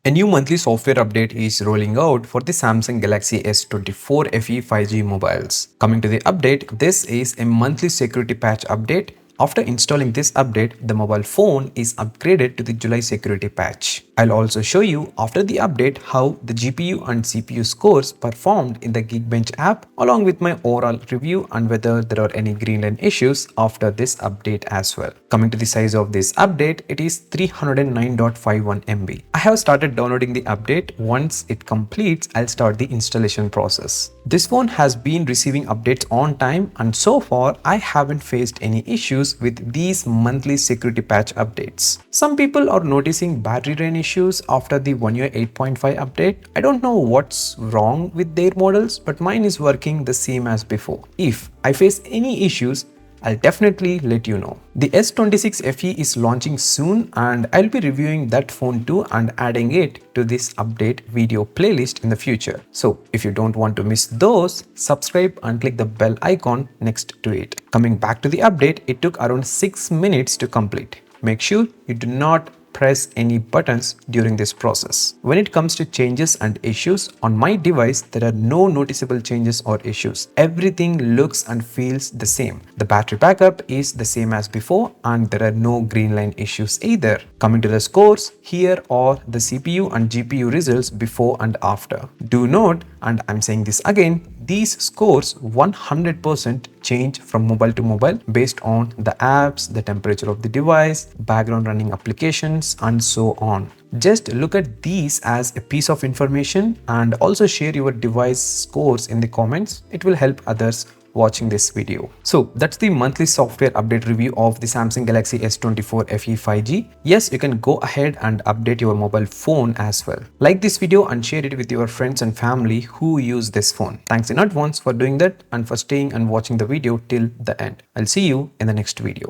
A new monthly software update is rolling out for the Samsung Galaxy S24 FE 5G mobiles. Coming to the update, this is a monthly security patch update. After installing this update, the mobile phone is upgraded to the July security patch. I'll also show you after the update how the GPU and CPU scores performed in the Geekbench app along with my overall review and whether there are any green line issues after this update as well. Coming to the size of this update, it is 309.51 MB. I have started downloading the update. Once it completes, I'll start the installation process. This phone has been receiving updates on time and so far I haven't faced any issues with these monthly security patch updates. Some people are noticing battery drain issues after the 1 year 8.5 update. I don't know what's wrong with their models, but mine is working the same as before. If I face any issues, I'll definitely let you know. The S26 FE is launching soon and I'll be reviewing that phone too and adding it to this update video playlist in the future. So if you don't want to miss those, subscribe and click the bell icon next to it. Coming back to the update, it took around 6 minutes to complete. Make sure you do not press any buttons during this process. When it comes to changes and issues, on my device there are no noticeable changes or issues. Everything looks and feels the same. The battery backup is the same as before and there are no green line issues either. Coming to the scores, here are the CPU and GPU results before and after. Do note, and I'm saying this again, these scores 100% change from mobile to mobile based on the apps, the temperature of the device, background running applications, and so on. Just look at these as a piece of information and also share your device scores in the comments. It will help others watching this video. So that's the monthly software update review of the Samsung Galaxy S24 FE 5G. Yes, you can go ahead and update your mobile phone as well. Like this video and share it with your friends and family who use this phone. Thanks in advance for doing that and for staying and watching the video till the end. I'll see you in the next video.